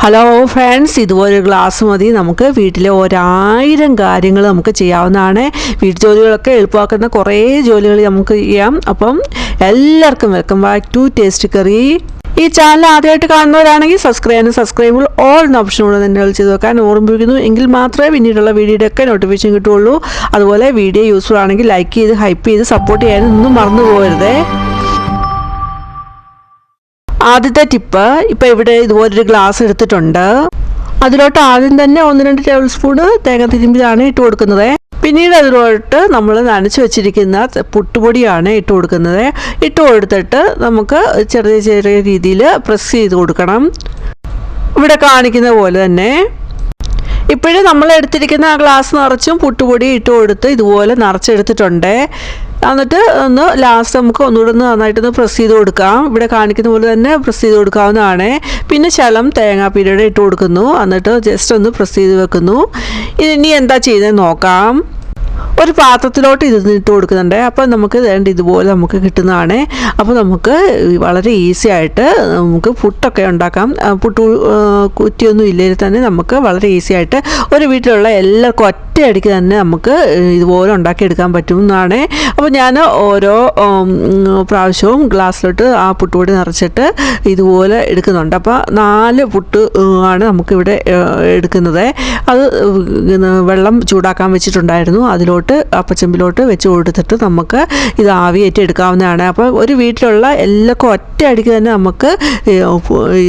Hello friends, ഇതുപോലെ ഒരു glass മതി നമുക്ക് വീട്ടിലെ 1000 കാര്യങ്ങൾ നമുക്ക് ചെയ്യാവുന്നതാണ്. വീട്ടു ജോലികളൊക്കെ എളുപ്പമാക്കുന്ന കുറേ ജോലികൾ നമുക്ക് ചെയ്യാം. അപ്പം എല്ലാവർക്കും വെൽക്കം ബാക്ക് ടു ടേസ്റ്റ് കറി. ഈ ചാനൽ ആദ്യമായിട്ട് കാണുന്നവരാണെങ്കിൽ സബ്സ്ക്രൈബ് ഓൾ എന്ന ഓപ്ഷനോട് തന്നെ ചെയ്ത് വെക്കാൻ ഓർമ്മിപ്പിക്കുന്നു. എങ്കിൽ മാത്രമേ പിന്നീടുള്ള വീഡിയോയുടെ ഒക്കെ നോട്ടിഫിക്കേഷൻ കിട്ടുള്ളൂ. അതുപോലെ വീഡിയോ യൂസ്ഫുൾ ആണെങ്കിൽ ലൈക്ക് ചെയ്ത് ഹൈപ്പ് ചെയ്ത് സപ്പോർട്ട് ചെയ്യാനൊന്നും മറന്നു പോകരുതേ. ആദ്യത്തെ ടിപ്പ്, ഇപ്പം ഇവിടെ ഇതുപോലൊരു ഗ്ലാസ് എടുത്തിട്ടുണ്ട്. അതിലോട്ട് ആദ്യം തന്നെ 1-2 ടേബിൾ സ്പൂണ് തേങ്ങ തിരുമ്പിയതാണ് ഇട്ട് കൊടുക്കുന്നത്. പിന്നീട് അതിലോട്ട് നമ്മൾ നനച്ച് വെച്ചിരിക്കുന്ന പുട്ടുപൊടിയാണ് ഇട്ട് കൊടുക്കുന്നത്. ഇട്ട് കൊടുത്തിട്ട് നമുക്ക് ചെറിയ ചെറിയ രീതിയിൽ പ്രസ് ചെയ്ത് കൊടുക്കണം. ഇവിടെ കാണിക്കുന്ന പോലെ തന്നെ. ഇപ്പോഴും നമ്മൾ എടുത്തിരിക്കുന്ന ആ ഗ്ലാസ് നിറച്ചും പുട്ടുപൊടി ഇട്ട് കൊടുത്ത് ഇതുപോലെ നിറച്ചെടുത്തിട്ടുണ്ട്. എന്നിട്ട് ഒന്ന് ലാസ്റ്റ് നമുക്ക് ഒന്നുകൂടെ നന്നായിട്ടൊന്ന് പ്രസ് ചെയ്ത് കൊടുക്കാം. ഇവിടെ കാണിക്കുന്ന പോലെ തന്നെ പ്രസ് ചെയ്ത് കൊടുക്കാവുന്നതാണ്. പിന്നെ ശകലം തേങ്ങാപ്പീരയുടെ ഇട്ട് കൊടുക്കുന്നു. എന്നിട്ട് ജസ്റ്റ് ഒന്ന് പ്രസ് ചെയ്ത് വെക്കുന്നു. ഇനി എന്താ ചെയ്തതെന്ന് നോക്കാം. ഒരു പാത്രത്തിലോട്ട് ഇട്ട് കൊടുക്കുന്നുണ്ട്. അപ്പോൾ നമുക്ക് ഇതുപോലെ നമുക്ക് കിട്ടുന്നതാണ്. അപ്പോൾ നമുക്ക് വളരെ ഈസി ആയിട്ട് നമുക്ക് പുട്ടൊക്കെ ഉണ്ടാക്കാം. പുട്ട് കുറ്റിയൊന്നും ഇല്ലെങ്കിൽ തന്നെ നമുക്ക് വളരെ ഈസി ആയിട്ട് ഒരു വീട്ടിലുള്ള എല്ലാവർക്കും ഒറ്റയടിക്ക് തന്നെ നമുക്ക് ഇതുപോലെ ഉണ്ടാക്കിയെടുക്കാൻ പറ്റുന്നതാണ്. അപ്പോൾ ഞാൻ ഓരോ പ്രാവശ്യവും ഗ്ലാസ്സിലോട്ട് ആ പുട്ടുപൊടി നിറച്ചിട്ട് ഇതുപോലെ എടുക്കുന്നുണ്ട്. അപ്പോൾ 4 പുട്ട് ആണ് നമുക്കിവിടെ എടുക്കുന്നത്. അത് വെള്ളം ചൂടാക്കാൻ വെച്ചിട്ടുണ്ടായിരുന്നു. അതിലോട്ട് അപ്പച്ചമ്പിലോട്ട് വെച്ച് കൊടുത്തിട്ട് നമുക്ക് ഇത് ആവിയേറ്റ് എടുക്കാവുന്നതാണ്. അപ്പോൾ ഒരു വീട്ടിലുള്ള എല്ലാവർക്കും ഒറ്റയടിക്ക് തന്നെ നമുക്ക്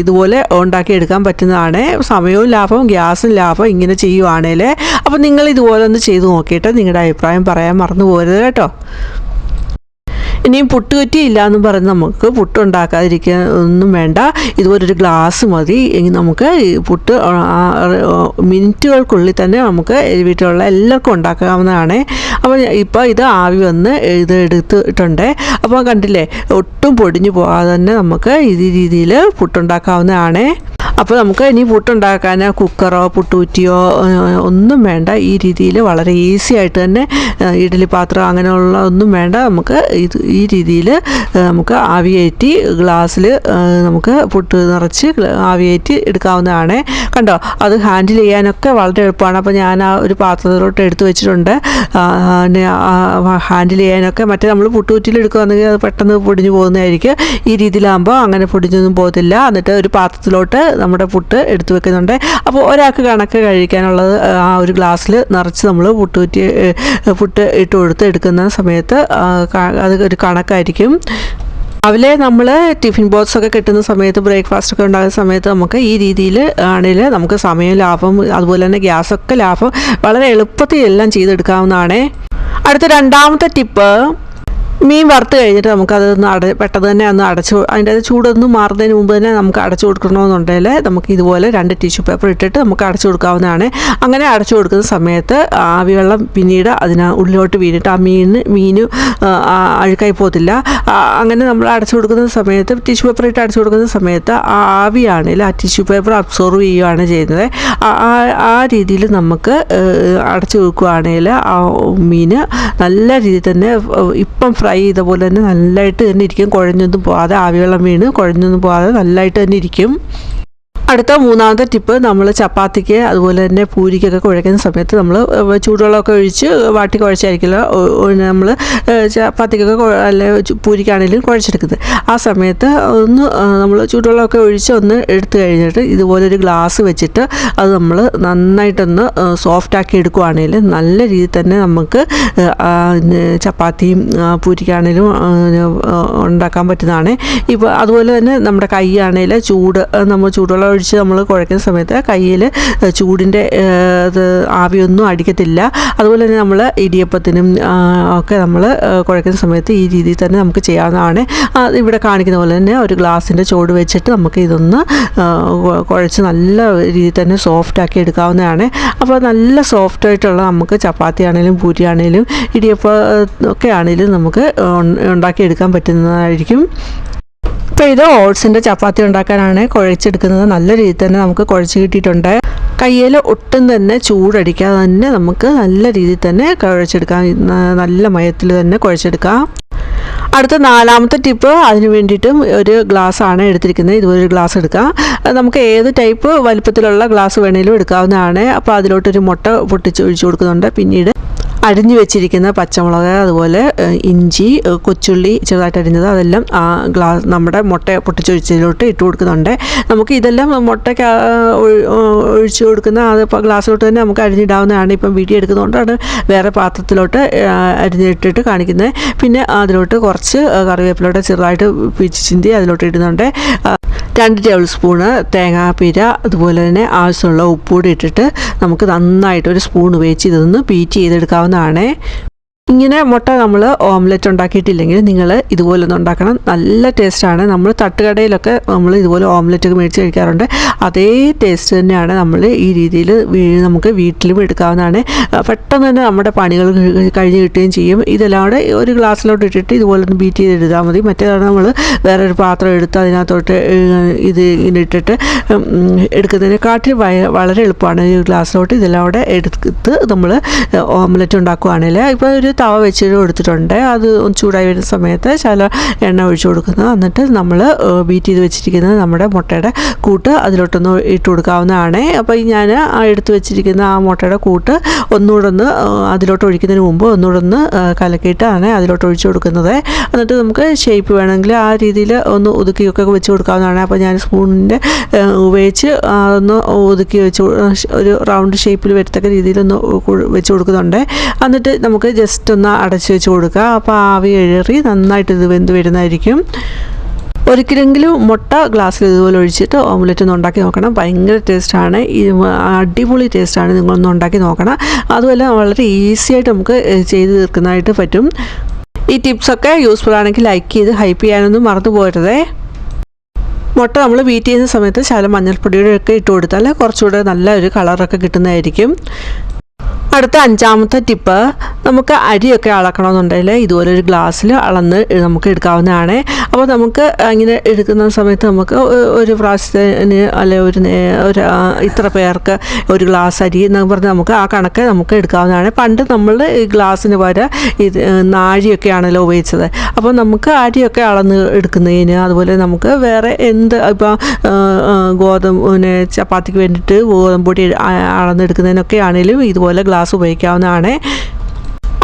ഇതുപോലെ ഉണ്ടാക്കിയെടുക്കാൻ പറ്റുന്നതാണ്. സമയവും ലാഭം, ഗ്യാസും ലാഭം ഇങ്ങനെ ചെയ്യുവാണെങ്കിൽ. അപ്പോൾ നിങ്ങൾ ഇതുപോലെ ഒന്ന് ചെയ്ത് നോക്കിയിട്ട് നിങ്ങളുടെ അഭിപ്രായം പറയാൻ മറന്നു പോകരുത് കേട്ടോ. ഇനിയും പുട്ടുകുറ്റി ഇല്ലയെന്ന് പറഞ്ഞ് നമുക്ക് പുട്ടുണ്ടാക്കാതിരിക്കാൻ ഒന്നും വേണ്ട. ഇതുപോലൊരു ഗ്ലാസ് മതി. എങ്കിൽ നമുക്ക് പുട്ട് മിനിറ്റുകൾക്കുള്ളിൽ തന്നെ നമുക്ക് വീട്ടിലുള്ള എല്ലാവർക്കും ഉണ്ടാക്കാവുന്നതാണ്. അപ്പോൾ ഇപ്പോൾ ഇത് ആവി വന്ന് ഇത് എടുത്തിട്ടുണ്ട്. അപ്പോൾ കണ്ടില്ലേ, ഒട്ടും പൊടിഞ്ഞു പോകാതെ തന്നെ നമുക്ക് ഈ രീതിയിൽ പുട്ടുണ്ടാക്കാവുന്നതാണ്. അപ്പോൾ നമുക്ക് ഇനി പുട്ടുണ്ടാക്കാൻ കുക്കറോ പുട്ടുകുറ്റിയോ ഒന്നും വേണ്ട. ഈ രീതിയിൽ വളരെ ഈസി ആയിട്ട് തന്നെ ഇഡ്ഡലി പാത്രം അങ്ങനെയുള്ള ഒന്നും വേണ്ട. നമുക്ക് ഈ രീതിയിൽ നമുക്ക് ആവിയേറ്റി ഗ്ലാസ്സിൽ നമുക്ക് പുട്ട് നിറച്ച് ആവിയേറ്റി എടുക്കാവുന്നതാണ്. കണ്ടോ, അത് ഹാൻഡിൽ ചെയ്യാനൊക്കെ വളരെ എളുപ്പമാണ്. അപ്പോൾ ഞാൻ ആ ഒരു പാത്രത്തിലോട്ട് എടുത്ത് വെച്ചിട്ടുണ്ട്. ഹാൻഡിൽ ചെയ്യാനൊക്കെ മറ്റേ നമ്മൾ പുട്ടുകുറ്റിയിൽ എടുക്കുകയാണെങ്കിൽ അത് പെട്ടെന്ന് പൊടിഞ്ഞു പോകുന്നതായിരിക്കും. ഈ രീതിയിലാകുമ്പോൾ അങ്ങനെ പൊടിഞ്ഞൊന്നും പോകത്തില്ല. എന്നിട്ട് ഒരു പാത്രത്തിലോട്ട് നമ്മുടെ പുട്ട് എടുത്തു വെക്കുന്നുണ്ട്. അപ്പോൾ ഒരാൾക്ക് കണക്ക് കഴിക്കാനുള്ളത് ആ ഒരു ഗ്ലാസ്സിൽ നിറച്ച് നമ്മൾ പുട്ട് ഇട്ട് കൊടുത്ത് എടുക്കുന്ന സമയത്ത് അത് ഒരു കണക്കായിരിക്കും. രാവിലെ നമ്മൾ ടിഫിൻ ബോക്സൊക്കെ കിട്ടുന്ന സമയത്ത്, ബ്രേക്ക്ഫാസ്റ്റൊക്കെ ഉണ്ടാകുന്ന സമയത്ത് നമുക്ക് ഈ രീതിയിൽ ആണെങ്കിൽ നമുക്ക് സമയം ലാഭം, അതുപോലെ തന്നെ ഗ്യാസൊക്കെ ലാഭം, വളരെ എളുപ്പത്തിൽ എല്ലാം ചെയ്തെടുക്കാവുന്നതാണ്. അടുത്ത രണ്ടാമത്തെ ടിപ്പ്, മീൻ വറുത്ത് കഴിഞ്ഞിട്ട് നമുക്കത് പെട്ടെന്ന് തന്നെ ഒന്ന് അതിൻ്റെ ചൂടൊന്നും മാറുന്നതിന് മുമ്പ് തന്നെ നമുക്ക് അടച്ചു കൊടുക്കണമെന്നുണ്ടെങ്കിൽ നമുക്ക് ഇതുപോലെ 2 ടിഷ്യൂ പേപ്പർ ഇട്ടിട്ട് നമുക്ക് അടച്ചു കൊടുക്കാവുന്നതാണ്. അങ്ങനെ അടച്ചു കൊടുക്കുന്ന സമയത്ത് ആവിവെള്ളം പിന്നീട് ഉള്ളിലോട്ട് വീണിട്ട് ആ മീന് അഴുക്കായി പോകത്തില്ല. അങ്ങനെ നമ്മൾ അടച്ചു കൊടുക്കുന്ന സമയത്ത്, ടിഷ്യൂ പേപ്പർ ഇട്ട് അടച്ചു കൊടുക്കുന്ന സമയത്ത് ആ ആവിയാണെങ്കിൽ ആ ടിഷ്യൂ പേപ്പർ അബ്സോർവ് ചെയ്യുകയാണ് ചെയ്യുന്നത്. ആ രീതിയിൽ നമുക്ക് അടച്ചു കൊടുക്കുകയാണെങ്കിൽ ആ മീൻ നല്ല രീതിയിൽ തന്നെ ഇപ്പം ഫ്രൈ ചെയ്ത പോലെ തന്നെ നല്ലതായിട്ട് തന്നെ ഇരിക്കും. കുഴഞ്ഞൊന്നും പോകാതെ, ആവിവെള്ളം വീണ് കുഴഞ്ഞൊന്നും പോകാതെ നല്ലതായിട്ട് തന്നെ ഇരിക്കും. അടുത്ത മൂന്നാമത്തെ ടിപ്പ്, നമ്മൾ ചപ്പാത്തിക്ക് അതുപോലെ തന്നെ പൂരിക്കൊക്കെ കുഴയ്ക്കുന്ന സമയത്ത് നമ്മൾ ചൂടുവെള്ളമൊക്കെ ഒഴിച്ച് വാട്ടി കുഴച്ചായിരിക്കില്ല നമ്മൾ ചപ്പാത്തിക്കൊക്കെ അല്ലെ പൂരിക്കാണെങ്കിലും കുഴച്ചെടുക്കുന്നത്. ആ സമയത്ത് ഒന്ന് നമ്മൾ ചൂടുവെള്ളമൊക്കെ ഒഴിച്ച് ഒന്ന് എടുത്തു കഴിഞ്ഞിട്ട് ഇതുപോലൊരു ഗ്ലാസ് വെച്ചിട്ട് അത് നമ്മൾ നന്നായിട്ടൊന്ന് സോഫ്റ്റാക്കി എടുക്കുകയാണെങ്കിൽ നല്ല രീതിയിൽ തന്നെ നമുക്ക് ചപ്പാത്തിയും പൂരിക്കാണെങ്കിലും ഉണ്ടാക്കാൻ പറ്റുന്നതാണ്. ഇപ്പോൾ അതുപോലെ തന്നെ നമ്മുടെ കൈയാണെങ്കിൽ നമ്മൾ ചൂടുവെള്ളം ഒഴിച്ച് നമ്മൾ കുഴയ്ക്കുന്ന സമയത്ത് കയ്യിൽ ചൂടിൻ്റെ ആവിയൊന്നും അടിക്കത്തില്ല. അതുപോലെ തന്നെ നമ്മൾ ഇടിയപ്പത്തിനും ഒക്കെ നമ്മൾ കുഴയ്ക്കുന്ന സമയത്ത് ഈ രീതിയിൽ തന്നെ നമുക്ക് ചെയ്യാവുന്നതാണ്. ഇവിടെ കാണിക്കുന്ന പോലെ തന്നെ ഒരു ഗ്ലാസിൻ്റെ ചൂട് വെച്ചിട്ട് നമുക്ക് ഇതൊന്ന് കുഴച്ച് നല്ല രീതിയിൽ തന്നെ സോഫ്റ്റാക്കി എടുക്കാവുന്നതാണ്. അപ്പോൾ നല്ല സോഫ്റ്റായിട്ടുള്ള നമുക്ക് ചപ്പാത്തി ആണെങ്കിലും പൂരി ആണെങ്കിലും ഇടിയപ്പം ഒക്കെ ആണെങ്കിലും നമുക്ക് ഉണ്ടാക്കിയെടുക്കാൻ പറ്റുന്നതായിരിക്കും. ഇപ്പോൾ ഇത് ഓട്സിൻ്റെ ചപ്പാത്തി ഉണ്ടാക്കാനാണ് കുഴച്ചെടുക്കുന്നത്. നല്ല രീതിയിൽ തന്നെ നമുക്ക് കുഴച്ച് കിട്ടിയിട്ടുണ്ട്. കയ്യിൽ ഒട്ടും തന്നെ ചൂടടിക്കാതെ തന്നെ നമുക്ക് നല്ല രീതിയിൽ തന്നെ കുഴച്ചെടുക്കാം. നല്ല മയത്തിൽ തന്നെ കുഴച്ചെടുക്കാം. അടുത്ത നാലാമത്തെ ടിപ്പ് അതിന് വേണ്ടിയിട്ടും ഒരു ഗ്ലാസ്സാണ് എടുത്തിരിക്കുന്നത്. ഇതുപോലെ ഒരു ഗ്ലാസ് എടുക്കാം. നമുക്ക് ഏത് ടൈപ്പ് വലിപ്പത്തിലുള്ള ഗ്ലാസ് വേണമെങ്കിലും എടുക്കാവുന്നതാണ്. അപ്പോൾ അതിലോട്ടൊരു മുട്ട പൊട്ടിച്ച് ഒഴിച്ചു കൊടുക്കുന്നുണ്ട്. പിന്നീട് അരിഞ്ഞു വെച്ചിരിക്കുന്ന പച്ചമുളക്, അതുപോലെ ഇഞ്ചി, കൊച്ചുള്ളി ചെറുതായിട്ട് അരിഞ്ഞത്, അതെല്ലാം നമ്മുടെ മുട്ട പൊട്ടിച്ചൊഴിച്ചതിലോട്ട് ഇട്ട് കൊടുക്കുന്നുണ്ട്. നമുക്ക് ഇതെല്ലാം മുട്ടയ്ക്ക് ഒഴിച്ചു കൊടുക്കുന്ന അത് ഗ്ലാസ്സിലോട്ട് തന്നെ നമുക്ക് അരിഞ്ഞിടാവുന്നതാണ്. ഇപ്പം വീഡിയോ എടുക്കുന്നതുകൊണ്ടാണ് വേറെ പാത്രത്തിലോട്ട് അരിഞ്ഞിട്ടിട്ട് കാണിക്കുന്നത്. പിന്നെ അതിലോട്ട് കുറച്ച് കറിവേപ്പിലോട്ട് ചെറുതായിട്ട് പിച്ചി ചിന്തി അതിലോട്ട് ഇടുന്നുണ്ട്. 2 ടേബിൾ സ്പൂണ് തേങ്ങാപ്പീര, അതുപോലെ തന്നെ ആവശ്യമുള്ള ഉപ്പുകൂടി ഇട്ടിട്ട് നമുക്ക് നന്നായിട്ട് ഒരു സ്പൂൺ ഉപയോഗിച്ച് ഇതൊന്ന് ബീറ്റ് ചെയ്തെടുക്കാവുന്നതാണ്. ഇങ്ങനെ മുട്ട നമ്മൾ ഓംലെറ്റ് ഉണ്ടാക്കിയിട്ടില്ലെങ്കിൽ നിങ്ങൾ ഇതുപോലൊന്നും ഉണ്ടാക്കണം. നല്ല ടേസ്റ്റാണ്. നമ്മൾ തട്ടുകടയിലൊക്കെ നമ്മൾ ഇതുപോലെ ഓംലെറ്റൊക്കെ മേടിച്ച് കഴിക്കാറുണ്ട്. അതേ ടേസ്റ്റ് തന്നെയാണ് നമ്മൾ ഈ രീതിയിൽ നമുക്ക് വീട്ടിലും എടുക്കാവുന്നതാണ്. പെട്ടെന്ന് തന്നെ നമ്മുടെ പണികൾ കഴിഞ്ഞ് കിട്ടുകയും ചെയ്യും. ഇതെല്ലാം കൂടെ ഒരു ഗ്ലാസ്സിലോട്ട് ഇട്ടിട്ട് ഇതുപോലെ ഒന്ന് ബീറ്റ് ചെയ്തെടുത്താൽ മതി. മറ്റേതാണ് നമ്മൾ വേറൊരു പാത്രം എടുത്ത് അതിനകത്തോട്ട് ഇത് ഇങ്ങനെ ഇട്ടിട്ട് എടുക്കുന്നതിനെക്കാട്ടിൽ വളരെ എളുപ്പമാണ്. ഈ ഗ്ലാസ്സിലോട്ട് ഇതെല്ലാം കൂടെ എടുത്ത് നമ്മൾ ഓംലെറ്റ് ഉണ്ടാക്കുകയാണെങ്കിൽ ഇപ്പോൾ ഒരു തവ വെച്ചിട്ട് കൊടുത്തിട്ടുണ്ട്. അത് ചൂടായി വരുന്ന സമയത്ത് ശകലം എണ്ണ ഒഴിച്ചു കൊടുക്കുന്നത്. എന്നിട്ട് നമ്മൾ ബീറ്റ് ചെയ്ത് വെച്ചിരിക്കുന്നത് നമ്മുടെ മുട്ടയുടെ കൂട്ട് അതിലോട്ടൊന്ന് ഇട്ട് കൊടുക്കാവുന്നതാണ്. അപ്പോൾ ഞാൻ എടുത്ത് വെച്ചിരിക്കുന്ന ആ മുട്ടയുടെ കൂട്ട് ഒന്നുകൂടെ ഒന്ന് അതിലോട്ട് ഒഴിക്കുന്നതിന് മുമ്പ് ഒന്നുകൂടെ ഒന്ന് കലക്കിയിട്ടാണ് അതിലോട്ട് ഒഴിച്ചു കൊടുക്കുന്നത്. എന്നിട്ട് നമുക്ക് ഷേപ്പ് വേണമെങ്കിൽ ആ രീതിയിൽ ഒന്ന് ഒതുക്കിയൊക്കെ വെച്ച് കൊടുക്കാവുന്നതാണ്. അപ്പോൾ ഞാൻ സ്പൂണിൻ്റെ ഉപയോഗിച്ച് ഒന്ന് ഒതുക്കി വെച്ച് ഒരു റൗണ്ട് ഷേപ്പിൽ വരത്തക്ക രീതിയിലൊന്ന് വെച്ച് കൊടുക്കുന്നുണ്ട്. എന്നിട്ട് നമുക്ക് ജസ്റ്റ് ഒന്ന് അടച്ച് വെച്ച് കൊടുക്കുക. അപ്പോൾ ആവി ഏറി നന്നായിട്ട് ഇത് വെന്ത് വരുന്നതായിരിക്കും. ഒരിക്കലെങ്കിലും മുട്ട ഗ്ലാസ്സിൽ ഇതുപോലെ ഒഴിച്ചിട്ട് ഓംലെറ്റ് ഒന്ന് ഉണ്ടാക്കി നോക്കണം. ഭയങ്കര ടേസ്റ്റാണ്. അടിപൊളി ടേസ്റ്റാണ്. നിങ്ങളൊന്ന് ഉണ്ടാക്കി നോക്കണം. അതുമല്ല വളരെ ഈസി ആയിട്ട് നമുക്ക് ചെയ്ത് തീർക്കുന്നതായിട്ട് പറ്റും. ഈ ടിപ്സൊക്കെ യൂസ്ഫുൾ ആണെങ്കിൽ ലൈക്ക് ചെയ്ത് ഹൈപ്പ് ചെയ്യാനൊന്നും മറന്നു പോകരുതേ. മുട്ട നമ്മൾ ബീറ്റ് ചെയ്യുന്ന സമയത്ത് ശകലം മഞ്ഞൾപ്പൊടിയുടെ ഒക്കെ ഇട്ട് കൊടുത്താൽ കുറച്ചുകൂടെ നല്ല ഒരു കളറൊക്കെ കിട്ടുന്നതായിരിക്കും. അടുത്ത 5ാമത്തെ ടിപ്പ്, നമുക്ക് അരിയൊക്കെ അളക്കണമെന്നുണ്ടെങ്കിൽ ഇതുപോലെ ഒരു ഗ്ലാസ്സിൽ അളന്ന് നമുക്ക് എടുക്കാവുന്നതാണ്. അപ്പോൾ നമുക്ക് ഇങ്ങനെ എടുക്കുന്ന സമയത്ത് നമുക്ക് ഒരു പ്രാവശ്യത്തിന് അല്ലെ ഒരു ഇത്ര പേർക്ക് ഒരു ഗ്ലാസ് അരി എന്ന് പറഞ്ഞ് നമുക്ക് ആ കണക്ക് നമുക്ക് എടുക്കാവുന്നതാണ്. പണ്ട് നമ്മൾ ഈ ഗ്ലാസ്സിന് പകരം ഇത് നാഴിയൊക്കെയാണല്ലോ ഉപയോഗിച്ചത്. അപ്പോൾ നമുക്ക് അരിയൊക്കെ അളന്ന് എടുക്കുന്നതിന്, അതുപോലെ നമുക്ക് വേറെ എന്ത് ഇപ്പോൾ ഗോതമ്പ് ചപ്പാത്തിക്ക് വേണ്ടിയിട്ട് ഗോതമ്പ് പൊടി അളന്നെടുക്കുന്നതിനൊക്കെ ആണെങ്കിലും ഇതുപോലെ ഗ്ലാസ് ഉപയോഗിക്കാവുന്നതാണ്.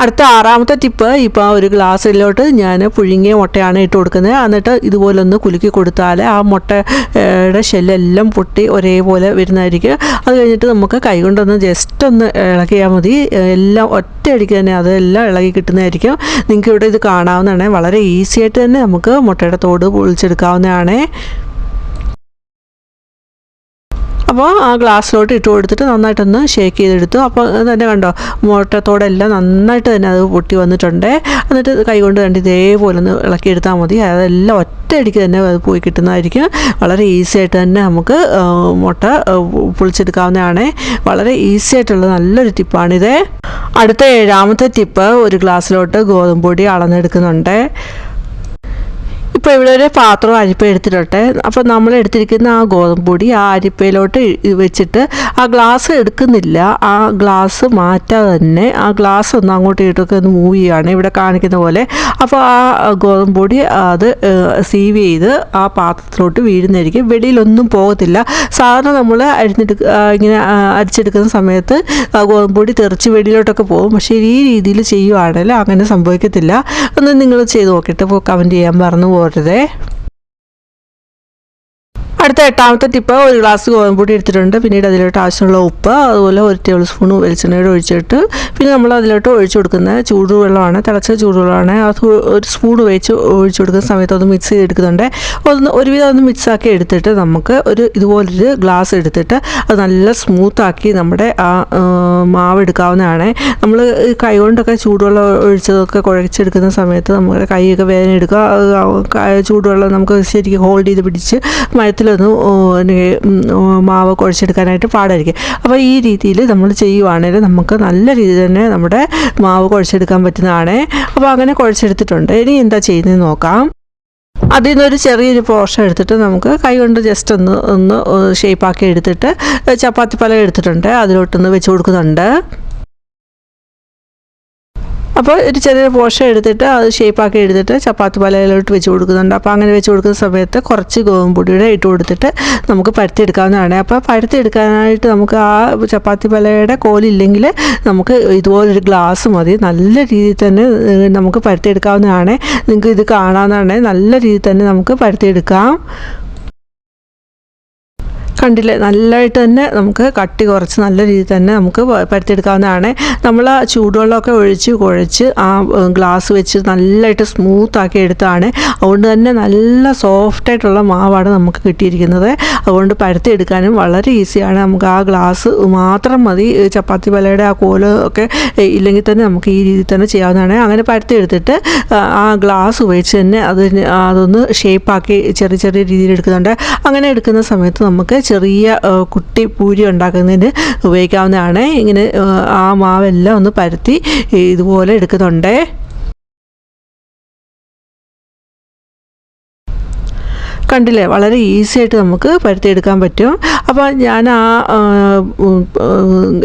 അടുത്ത 6ാമത്തെ ടിപ്പ്, ഇപ്പോൾ ഒരു ഗ്ലാസ്സിലോട്ട് ഞാൻ പുഴുങ്ങിയ മുട്ടയാണ് ഇട്ട് കൊടുക്കുന്നത്. എന്നിട്ട് ഇതുപോലെ ഒന്ന് കുലുക്കി കൊടുത്താൽ ആ മുട്ടയുടെ ഷെല്ലെല്ലാം പൊട്ടി ഒരേപോലെ വരുന്നതായിരിക്കും. അത് കഴിഞ്ഞിട്ട് നമുക്ക് കൈകൊണ്ടൊന്ന് ജസ്റ്റ് ഒന്ന് ഇളക്കിയാൽ മതി. എല്ലാം ഒറ്റയടിക്ക് തന്നെ അതെല്ലാം ഇളകി കിട്ടുന്നതായിരിക്കും. നിങ്ങൾക്ക് ഇവിടെ ഇത് കാണാവുന്നതാണ്. വളരെ ഈസി ആയിട്ട് തന്നെ നമുക്ക് മുട്ടയുടെ തോട് പൊളിച്ചെടുക്കാവുന്നതാണ്. അപ്പോൾ ആ ഗ്ലാസ്സിലോട്ട് ഇട്ട് കൊടുത്തിട്ട് നന്നായിട്ടൊന്ന് ഷേക്ക് ചെയ്തെടുത്തു. അപ്പോൾ തന്നെ കണ്ടോ മുട്ടത്തോടെല്ലാം നന്നായിട്ട് തന്നെ അത് പൊട്ടി വന്നിട്ടുണ്ട്. എന്നിട്ട് കൈകൊണ്ട് കണ്ട് ഇതേപോലെ ഒന്ന് ഇളക്കിയെടുത്താൽ മതി. അതെല്ലാം ഒറ്റയടിക്ക് തന്നെ അത് പോയി കിട്ടുന്നതായിരിക്കും. വളരെ ഈസി ആയിട്ട് തന്നെ നമുക്ക് മുട്ട പൊളിച്ചെടുക്കാവുന്നതാണ്. വളരെ ഈസി ആയിട്ടുള്ള നല്ലൊരു ടിപ്പാണിത്. അടുത്ത 7ാമത്തെ ടിപ്പ്, ഒരു ഗ്ലാസ്സിലോട്ട് ഗോതമ്പ് പൊടി അളന്നെടുക്കുന്നുണ്ട്. ഇപ്പോൾ ഇവിടെ ഒരു പാത്രം അരിപ്പ എടുത്തിട്ടുണ്ട്. അപ്പോൾ നമ്മൾ എടുത്തിരിക്കുന്ന ആ ഗോതമ്പ് പൊടി ആ അരിപ്പയിലോട്ട് വെച്ചിട്ട് ആ ഗ്ലാസ് എടുക്കുന്നില്ല, ആ ഗ്ലാസ് മാറ്റാതെ തന്നെ ആ ഗ്ലാസ് ഒന്ന് അങ്ങോട്ടും ഇങ്ങോട്ടൊക്കെ ഒന്ന് മൂവ് ചെയ്യുകയാണ് ഇവിടെ കാണിക്കുന്ന പോലെ. അപ്പോൾ ആ ഗോതമ്പ് പൊടി അത് സീവ് ചെയ്ത് ആ പാത്രത്തിലോട്ട് വീഴുന്നതായിരിക്കും. വെളിയിലൊന്നും പോകത്തില്ല. സാധാരണ നമ്മൾ ഇങ്ങനെ അരിച്ചെടുക്കുന്ന സമയത്ത് ഗോതമ്പ് പൊടി തെറിച്ച് വെളിയിലോട്ടൊക്കെ പോകും. പക്ഷേ ഈ രീതിയിൽ ചെയ്യുവാണെങ്കിൽ അങ്ങനെ സംഭവിക്കത്തില്ല. ഒന്ന് നിങ്ങൾ ചെയ്ത് നോക്കിയിട്ട് ഇപ്പോൾ കമൻറ്റ് ചെയ്യാൻ മറന്നു പോകരുതേ. അടുത്ത 8ാമത്തെ ടിപ്പ്, ഒരു ഗ്ലാസ് ഗോതമ്പ് പൊടി എടുത്തിട്ടുണ്ട്. പിന്നീട് അതിലോട്ട് ആവശ്യമുള്ള ഉപ്പ്, അതുപോലെ 1 ടേബിൾ സ്പൂൺ വെളിച്ചെണ്ണയുടെ ഒഴിച്ചിട്ട് പിന്നെ നമ്മൾ അതിലോട്ട് ഒഴിച്ചു കൊടുക്കുന്ന ചൂടുവെള്ളമാണ്, തിളച്ച ചൂടുവെള്ളമാണ്. അത് ഒരു സ്പൂൺ ഉപയോഗിച്ച് ഒഴിച്ചു കൊടുക്കുന്ന സമയത്ത് ഒന്ന് മിക്സ് ചെയ്തെടുക്കുന്നുണ്ട്. ഒരുവിധം ഒന്ന് മിക്സാക്കി എടുത്തിട്ട് നമുക്ക് ഇതുപോലൊരു ഗ്ലാസ് എടുത്തിട്ട് അത് നല്ല സ്മൂത്താക്കി നമ്മുടെ ആ മാവ് എടുക്കാവുന്നതാണ്. നമ്മൾ കൈ കൊണ്ടൊക്കെ ചൂടുവെള്ളം ഒഴിച്ചതൊക്കെ കുഴച്ചെടുക്കുന്ന സമയത്ത് നമ്മുടെ കൈയൊക്കെ വേദന എടുക്കുക. ചൂടുവെള്ളം നമുക്ക് ശരിക്കും ഹോൾഡ് ചെയ്ത് പിടിച്ച് മയത്തിലൊന്ന് മാവ് കുഴച്ചെടുക്കാനായിട്ട് പാടായിരിക്കും. അപ്പോൾ ഈ രീതിയിൽ നമ്മൾ ചെയ്യുവാണെങ്കിൽ നമുക്ക് നല്ല രീതിയിൽ തന്നെ നമ്മുടെ മാവ് കുഴച്ചെടുക്കാൻ പറ്റുന്നതാണ്. അപ്പോൾ അങ്ങനെ കുഴച്ചെടുത്തിട്ടുണ്ട്. ഇനി എന്താ ചെയ്യുന്നത് നോക്കാം. അതിൽ നിന്നൊരു ചെറിയൊരു പോർഷൻ എടുത്തിട്ട് നമുക്ക് കൈ കൊണ്ട് ജസ്റ്റ് ഒന്ന് ഷേപ്പാക്കി എടുത്തിട്ട് ചപ്പാത്തി പലക എടുത്തിട്ടുണ്ട്, അതിലോട്ടൊന്ന് വെച്ച് കൊടുക്കുന്നുണ്ട്. അപ്പോൾ ഒരു ചെറിയ പോർഷൻ എടുത്തിട്ട് അത് ഷേപ്പാക്കി എടുത്തിട്ട് ചപ്പാത്തി പലയിലോട്ട് വെച്ച് കൊടുക്കുന്നുണ്ട്. അപ്പോൾ അങ്ങനെ വെച്ച് കൊടുക്കുന്ന സമയത്ത് കുറച്ച് ഗോതമ്പൊടിയുടെ ഇട്ട് കൊടുത്തിട്ട് നമുക്ക് പരത്തിയെടുക്കാവുന്നതാണ്. അപ്പോൾ പരത്തിയെടുക്കാനായിട്ട് നമുക്ക് ആ ചപ്പാത്തി പലയുടെ കോലില്ലെങ്കിൽ നമുക്ക് ഇതുപോലൊരു ഗ്ലാസ് മതി. നല്ല രീതിയിൽ തന്നെ നമുക്ക് പരത്തിയെടുക്കാവുന്നതാണ്. നിങ്ങൾക്ക് ഇത് കാണാവുന്നതാണ്. നല്ല രീതിയിൽ തന്നെ നമുക്ക് പരത്തിയെടുക്കാം. കണ്ടില്ലേ, നല്ലതായിട്ട് തന്നെ നമുക്ക് കട്ടി കുറച്ച് നല്ല രീതിയിൽ തന്നെ നമുക്ക് പരത്തിയെടുക്കാവുന്നതാണ്. നമ്മൾ ആ ചൂടുവെള്ളമൊക്കെ ഒഴിച്ച് കുഴച്ച് ആ ഗ്ലാസ് വെച്ച് നല്ലതായിട്ട് സ്മൂത്താക്കി എടുത്താണ്. അതുകൊണ്ട് തന്നെ നല്ല സോഫ്റ്റായിട്ടുള്ള മാവാണ് നമുക്ക് കിട്ടിയിരിക്കുന്നത്. അതുകൊണ്ട് പരത്തിയെടുക്കാനും വളരെ ഈസിയാണ്. നമുക്ക് ആ ഗ്ലാസ് മാത്രം മതി. ചപ്പാത്തി പലയുടെ ആ കോല് ഒക്കെ ഇല്ലെങ്കിൽ തന്നെ നമുക്ക് ഈ രീതിയിൽ തന്നെ ചെയ്യാവുന്നതാണ്. അങ്ങനെ പരത്തിയെടുത്തിട്ട് ആ ഗ്ലാസ് ഉപയോഗിച്ച് തന്നെ അതൊന്ന് ഷേപ്പാക്കി ചെറിയ ചെറിയ രീതിയിൽ എടുക്കുന്നുണ്ട്. അങ്ങനെ എടുക്കുന്ന സമയത്ത് നമുക്ക് ചെറിയ കുട്ടി പൂരി ഉണ്ടാക്കുന്നതിന് ഉപയോഗിക്കാവുന്നതാണ്. ഇങ്ങനെ ആ മാവെല്ലാം ഒന്ന് പരത്തി ഇതുപോലെ എടുക്കുന്നുണ്ട്. കണ്ടില്ലേ, വളരെ ഈസി ആയിട്ട് നമുക്ക് പരത്തിയെടുക്കാൻ പറ്റും. അപ്പോൾ ഞാൻ ആ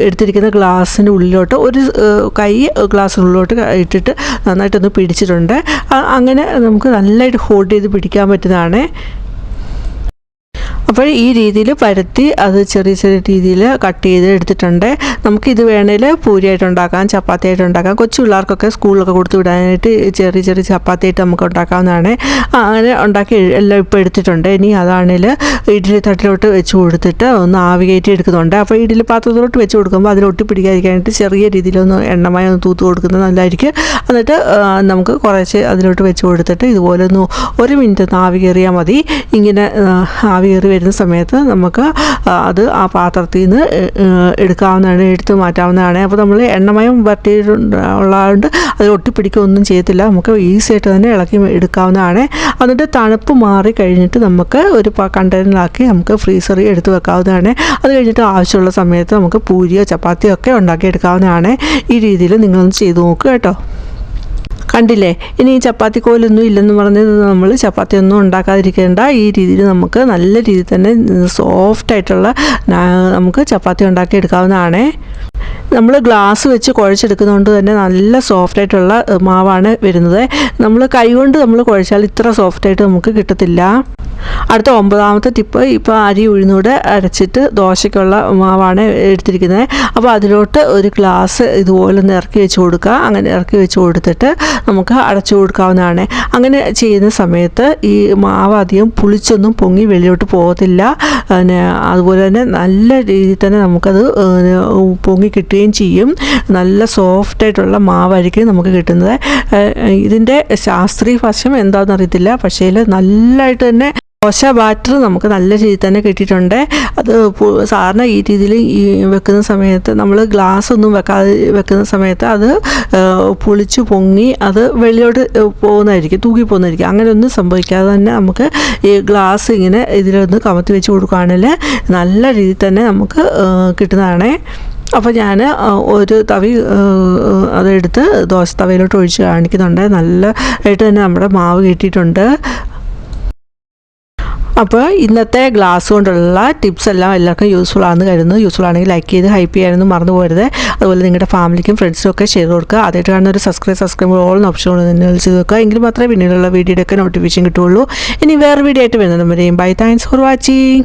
എടുത്തിരിക്കുന്ന ഗ്ലാസ്സിൻ്റെ ഉള്ളിലോട്ട് ഒരു കൈ ഗ്ലാസ്സിനുള്ളിലോട്ട് ഇട്ടിട്ട് നന്നായിട്ടൊന്ന് പിടിച്ചിട്ടുണ്ട്. അങ്ങനെ നമുക്ക് നല്ലതായിട്ട് ഹോൾഡ് ചെയ്ത് പിടിക്കാൻ പറ്റുന്നതാണ്. അപ്പോൾ ഈ രീതിയിൽ പരത്തി അത് ചെറിയ ചെറിയ രീതിയിൽ കട്ട് ചെയ്ത് എടുത്തിട്ടുണ്ട്. നമുക്കിത് വേണേൽ പൂരിയായിട്ട് ഉണ്ടാക്കാം, ചപ്പാത്തിയായിട്ട് ഉണ്ടാക്കാം. കൊച്ചു പിള്ളേർക്കൊക്കെ സ്കൂളിലൊക്കെ കൊടുത്തു വിടാനായിട്ട് ചെറിയ ചെറിയ ചപ്പാത്തിയായിട്ട് നമുക്ക് ഉണ്ടാക്കാവുന്നതാണ്. അങ്ങനെ ഉണ്ടാക്കി എല്ലാം ഇപ്പോൾ എടുത്തിട്ടുണ്ട്. ഇനി അതാണെങ്കിൽ ഇഡ്ഡലി തട്ടിലോട്ട് വെച്ച് കൊടുത്തിട്ട് ഒന്ന് ആവി കയറ്റി എടുക്കുന്നുണ്ട്. അപ്പോൾ ഇഡ്ഡലി പാത്രത്തിലോട്ട് വെച്ച് കൊടുക്കുമ്പോൾ അതിലൊട്ടി പിടിക്കാതിരിക്കാനായിട്ട് ചെറിയ രീതിയിലൊന്ന് എണ്ണമയം ഒന്ന് തൂത്ത് കൊടുക്കുന്നത് നല്ലതായിരിക്കും. എന്നിട്ട് നമുക്ക് കുറച്ച് അതിലോട്ട് വെച്ച് കൊടുത്തിട്ട് ഇതുപോലെ ഒന്ന് 1 മിനിറ്റ് ഒന്ന് ആവി കയറിയാൽ മതി. ഇങ്ങനെ ആവി കയറി വരുന്ന സമയത്ത് നമുക്ക് അത് ആ പാത്രത്തിൽ നിന്ന് എടുക്കാവുന്നതാണ്, എടുത്ത് മാറ്റാവുന്നതാണ്. അപ്പോൾ നമ്മൾ എണ്ണമയം ഉള്ളതുകൊണ്ട് അത് ഒട്ടിപ്പിടിക്കുകയൊന്നും ചെയ്യത്തില്ല. നമുക്ക് ഈസി ആയിട്ട് തന്നെ ഇളക്കി എടുക്കാവുന്നതാണ്. എന്നിട്ട് തണുപ്പ് മാറി കഴിഞ്ഞിട്ട് നമുക്ക് ഒരു കണ്ടെയ്നറിലാക്കി നമുക്ക് ഫ്രീസറിൽ എടുത്ത് വെക്കാവുന്നതാണ്. അത് കഴിഞ്ഞിട്ട് ആവശ്യമുള്ള സമയത്ത് നമുക്ക് പൂരിയോ ചപ്പാത്തിയോ ഒക്കെ ഉണ്ടാക്കിയെടുക്കാവുന്നതാണ്. ഈ രീതിയിൽ നിങ്ങളൊന്ന് ചെയ്ത് നോക്കുക കേട്ടോ. കണ്ടില്ലേ, ഇനി ഈ ചപ്പാത്തി കോലൊന്നും ഇല്ലെന്ന് പറഞ്ഞത് നമ്മൾ ചപ്പാത്തി ഒന്നും ഉണ്ടാക്കാതിരിക്കേണ്ട. ഈ രീതിയിൽ നമുക്ക് നല്ല രീതിയിൽ തന്നെ സോഫ്റ്റായിട്ടുള്ള നമുക്ക് ചപ്പാത്തി ഉണ്ടാക്കി എടുക്കാവുന്നതാണ്. നമ്മൾ ഗ്ലാസ് വെച്ച് കുഴച്ചെടുക്കുന്നതുകൊണ്ട് തന്നെ നല്ല സോഫ്റ്റായിട്ടുള്ള മാവാണ് വരുന്നത്. നമ്മൾ കൈകൊണ്ട് നമ്മൾ കുഴച്ചാൽ ഇത്ര സോഫ്റ്റായിട്ട് നമുക്ക് കിട്ടത്തില്ല. അടുത്ത 9ാമത്തെ ടിപ്പ്, ഇപ്പോൾ അരി ഉഴുന്നൂടെ അരച്ചിട്ട് ദോശയ്ക്കുള്ള മാവാണ് എടുത്തിരിക്കുന്നത്. അപ്പോൾ അതിലോട്ട് ഒരു ഗ്ലാസ് ഇതുപോലെ ഒന്ന് ഇറക്കി വെച്ച് കൊടുക്കുക. അങ്ങനെ ഇറക്കി വെച്ച് കൊടുത്തിട്ട് നമുക്ക് അടച്ചു കൊടുക്കാവുന്നതാണ്. അങ്ങനെ ചെയ്യുന്ന സമയത്ത് ഈ മാവ് അധികം പുളിച്ചൊന്നും പൊങ്ങി വെളിയോട്ട് പോകത്തില്ല. അതുപോലെ തന്നെ നല്ല രീതിയിൽ തന്നെ നമുക്കത് പൊങ്ങി കിട്ടുകയും ചെയ്യും. നല്ല സോഫ്റ്റായിട്ടുള്ള മാവായിരിക്കും നമുക്ക് കിട്ടുന്നത്. ഇതിൻ്റെ ശാസ്ത്രീയ വശം എന്താണെന്ന് അറിയത്തില്ല, പക്ഷേ നല്ലതായിട്ട് തന്നെ ദോശ ബാറ്റർ നമുക്ക് നല്ല രീതിയിൽ തന്നെ കിട്ടിയിട്ടുണ്ട്. അത് സാധാരണ ഈ രീതിയിൽ വെക്കുന്ന സമയത്ത് നമ്മൾ ഗ്ലാസ് ഒന്നും വെക്കുന്ന സമയത്ത് അത് പുളിച്ചു പൊങ്ങി അത് വെളിയോട്ട് പോകുന്നതായിരിക്കും, തൂക്കി പോകുന്നതായിരിക്കും. അങ്ങനെയൊന്നും സംഭവിക്കാതെ തന്നെ നമുക്ക് ഈ ഗ്ലാസ് ഇങ്ങനെ ഇതിലൊന്ന് കമത്തി വെച്ച് കൊടുക്കുകയാണെങ്കിൽ നല്ല രീതിയിൽ തന്നെ നമുക്ക് കിട്ടുന്നതാണ്. അപ്പോൾ ഞാൻ ഒരു തവി അതെടുത്ത് ദോശ തവയിലോട്ട് ഒഴിച്ച് കാണിക്കുന്നുണ്ട്. നല്ലതായിട്ട് തന്നെ നമ്മുടെ മാവ് കിട്ടിയിട്ടുണ്ട്. അപ്പോൾ ഇന്നത്തെ ഗ്ലാസ് കൊണ്ടുള്ള ടിപ്സ് എല്ലാം എല്ലാവർക്കും യൂസ്ഫുൾ ആണെന്ന് കരുതുന്നു. യൂസ്ഫുൾ ആണെങ്കിൽ ലൈക്ക് ചെയ്ത് ഹൈപ്പ് ചെയ്യാനൊന്നും മറന്നു പോകരുത്. അതുപോലെ നിങ്ങളുടെ ഫാമിലിക്കും ഫ്രണ്ട്സിനും ഒക്കെ ഷെയർ കൊടുക്കുക. ആദ്യമായിട്ട് കാണുന്ന ഒരു സബ്സ്ക്രൈബ് ഓൾ ഓപ്ഷൻ തന്നെ ചെയ്ത് വെക്കുക. എങ്കിൽ മാത്രമേ പിന്നീടുള്ള വീഡിയോയുടെ ഒക്കെ നോട്ടിഫിക്കേഷൻ കിട്ടുള്ളൂ. ഇനി വേറെ വീഡിയോ ആയിട്ട് വരുന്നതും വരെയും ബൈ. Thanks for watching.